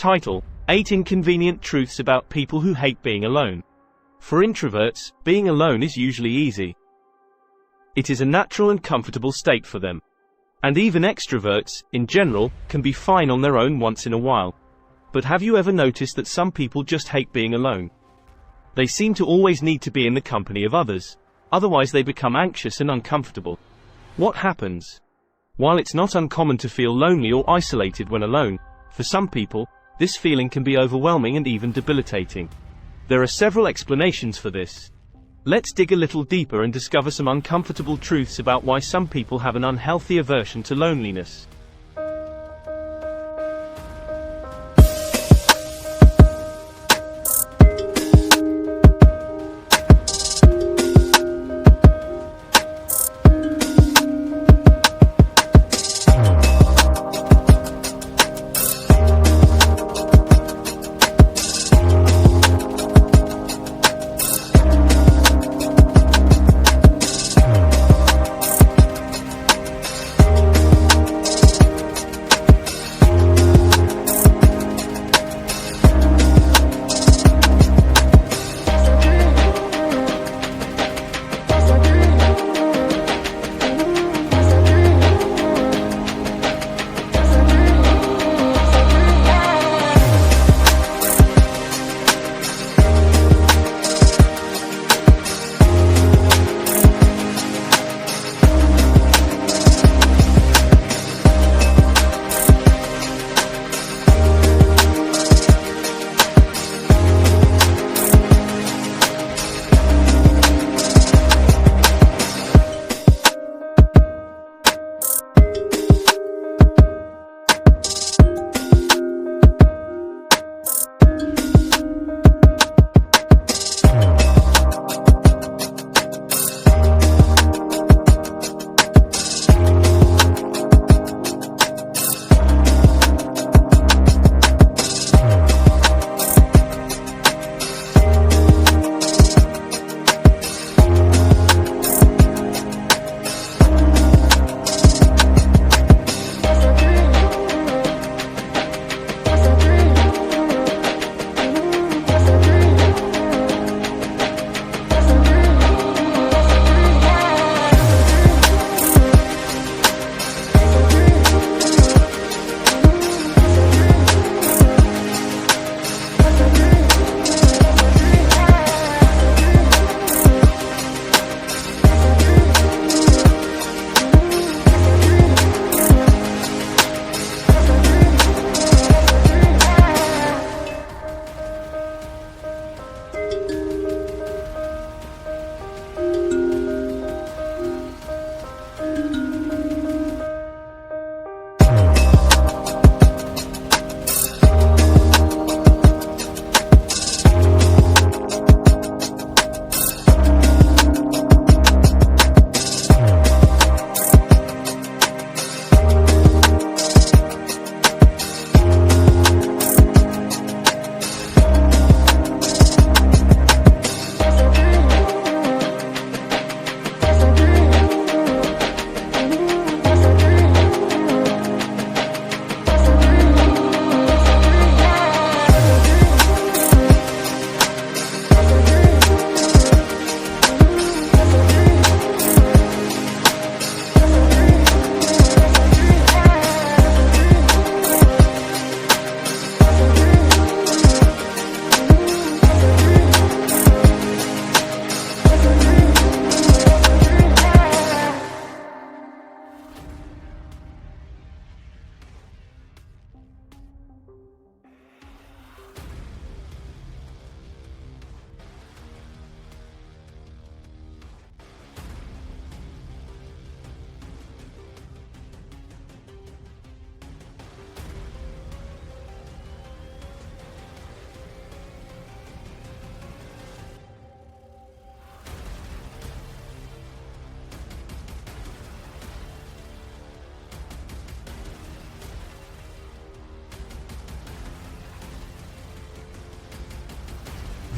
Title: 8 Inconvenient Truths About People Who Hate Being Alone. For introverts, being alone is usually easy. It is a natural and comfortable state for them. And even extroverts, in general, can be fine on their own once in a while. But have you ever noticed that some people just hate being alone? They seem to always need to be in the company of others. Otherwise they become anxious and uncomfortable. What happens? While it's not uncommon to feel lonely or isolated when alone, for some people, this feeling can be overwhelming and even debilitating. There are several explanations for this. Let's dig a little deeper and discover some uncomfortable truths about why some people have an unhealthy aversion to loneliness.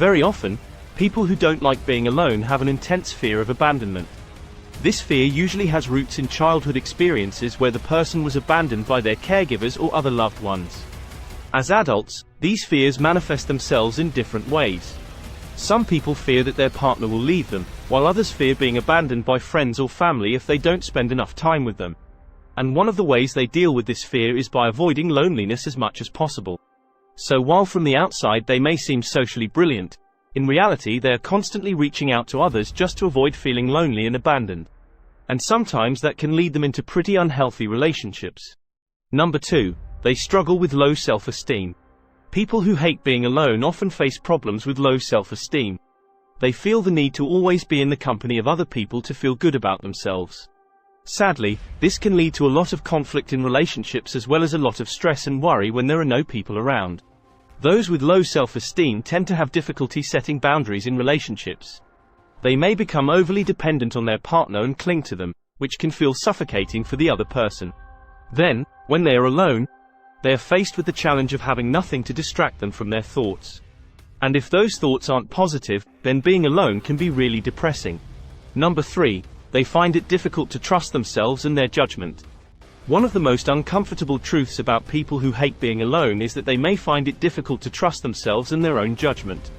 Very often, people who don't like being alone have an intense fear of abandonment. This fear usually has roots in childhood experiences where the person was abandoned by their caregivers or other loved ones. As adults, these fears manifest themselves in different ways. Some people fear that their partner will leave them, while others fear being abandoned by friends or family if they don't spend enough time with them. And one of the ways they deal with this fear is by avoiding loneliness as much as possible. So while from the outside they may seem socially brilliant, in reality they are constantly reaching out to others just to avoid feeling lonely and abandoned. And sometimes that can lead them into pretty unhealthy relationships. Number 2. They struggle with low self-esteem. People who hate being alone often face problems with low self-esteem. They feel the need to always be in the company of other people to feel good about themselves. Sadly, this can lead to a lot of conflict in relationships as well as a lot of stress and worry when there are no people around. Those with low self-esteem tend to have difficulty setting boundaries in relationships. They may become overly dependent on their partner and cling to them, which can feel suffocating for the other person. Then, when they are alone, they are faced with the challenge of having nothing to distract them from their thoughts. And if those thoughts aren't positive, then being alone can be really depressing. Number 3. They find it difficult to trust themselves and their judgment. One of the most uncomfortable truths about people who hate being alone is that they may find it difficult to trust themselves and their own judgment.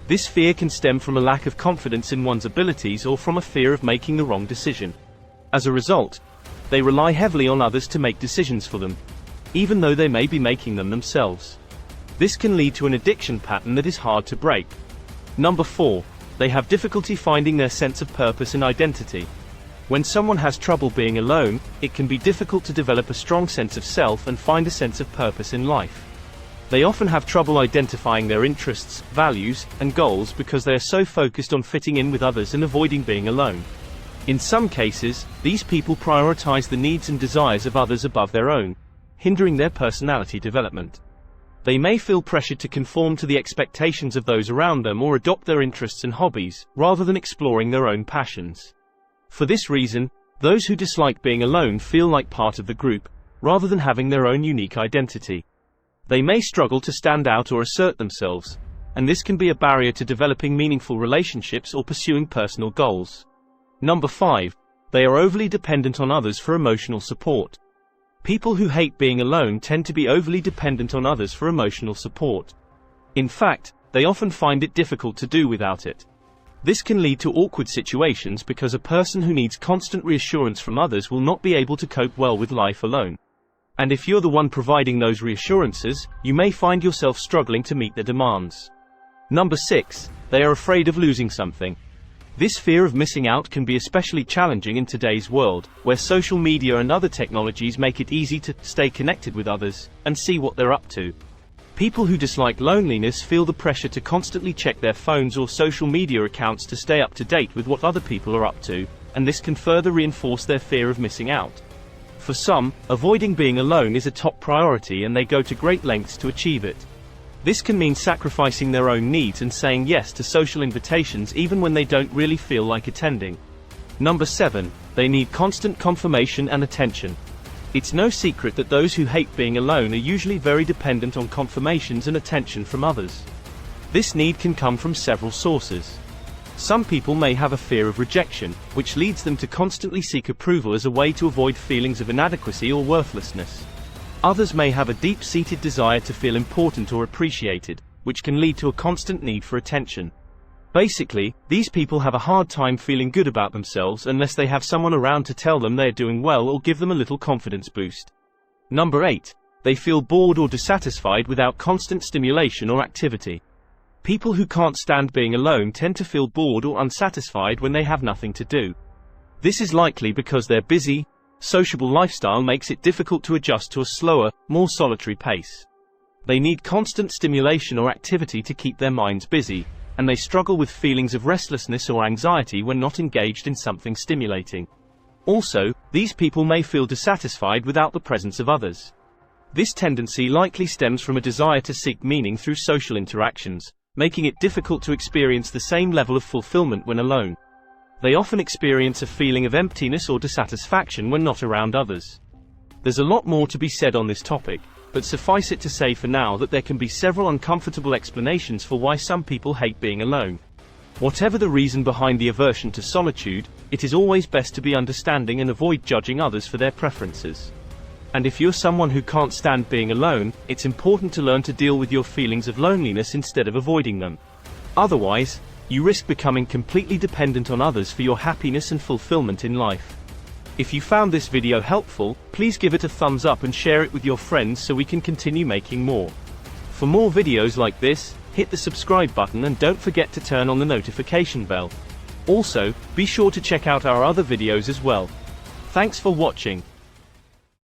This fear can stem from a lack of confidence in one's abilities or from a fear of making the wrong decision. As a result, they rely heavily on others to make decisions for them, even though they may be making them themselves. This can lead to an addiction pattern that is hard to break. Number 4. They have difficulty finding their sense of purpose and identity. When someone has trouble being alone, it can be difficult to develop a strong sense of self and find a sense of purpose in life. They often have trouble identifying their interests, values, and goals because they are so focused on fitting in with others and avoiding being alone. In some cases, these people prioritize the needs and desires of others above their own, hindering their personality development. They may feel pressured to conform to the expectations of those around them or adopt their interests and hobbies, rather than exploring their own passions. For this reason, those who dislike being alone feel like part of the group, rather than having their own unique identity. They may struggle to stand out or assert themselves, and this can be a barrier to developing meaningful relationships or pursuing personal goals. Number 5. They are overly dependent on others for emotional support. People who hate being alone tend to be overly dependent on others for emotional support. In fact, they often find it difficult to do without it. This can lead to awkward situations because a person who needs constant reassurance from others will not be able to cope well with life alone. And if you're the one providing those reassurances, you may find yourself struggling to meet their demands. Number 6. They are afraid of losing something. This fear of missing out can be especially challenging in today's world, where social media and other technologies make it easy to stay connected with others and see what they're up to. People who dislike loneliness feel the pressure to constantly check their phones or social media accounts to stay up to date with what other people are up to, and this can further reinforce their fear of missing out. For some, avoiding being alone is a top priority and they go to great lengths to achieve it. This can mean sacrificing their own needs and saying yes to social invitations even when they don't really feel like attending. Number 7. They need constant confirmation and attention. It's no secret that those who hate being alone are usually very dependent on confirmations and attention from others. This need can come from several sources. Some people may have a fear of rejection, which leads them to constantly seek approval as a way to avoid feelings of inadequacy or worthlessness. Others may have a deep-seated desire to feel important or appreciated, which can lead to a constant need for attention. Basically, these people have a hard time feeling good about themselves unless they have someone around to tell them they are doing well or give them a little confidence boost. Number 8. They feel bored or dissatisfied without constant stimulation or activity. People who can't stand being alone tend to feel bored or unsatisfied when they have nothing to do. This is likely because their busy, sociable lifestyle makes it difficult to adjust to a slower, more solitary pace. They need constant stimulation or activity to keep their minds busy, and they struggle with feelings of restlessness or anxiety when not engaged in something stimulating. Also, these people may feel dissatisfied without the presence of others. This tendency likely stems from a desire to seek meaning through social interactions, making it difficult to experience the same level of fulfillment when alone. They often experience a feeling of emptiness or dissatisfaction when not around others. There's a lot more to be said on this topic, but suffice it to say for now that there can be several uncomfortable explanations for why some people hate being alone. Whatever the reason behind the aversion to solitude, it is always best to be understanding and avoid judging others for their preferences. And if you're someone who can't stand being alone, it's important to learn to deal with your feelings of loneliness instead of avoiding them. Otherwise, you risk becoming completely dependent on others for your happiness and fulfillment in life. If you found this video helpful, please give it a thumbs up and share it with your friends so we can continue making more. For more videos like this, hit the subscribe button and don't forget to turn on the notification bell. Also, be sure to check out our other videos as well. Thanks for watching.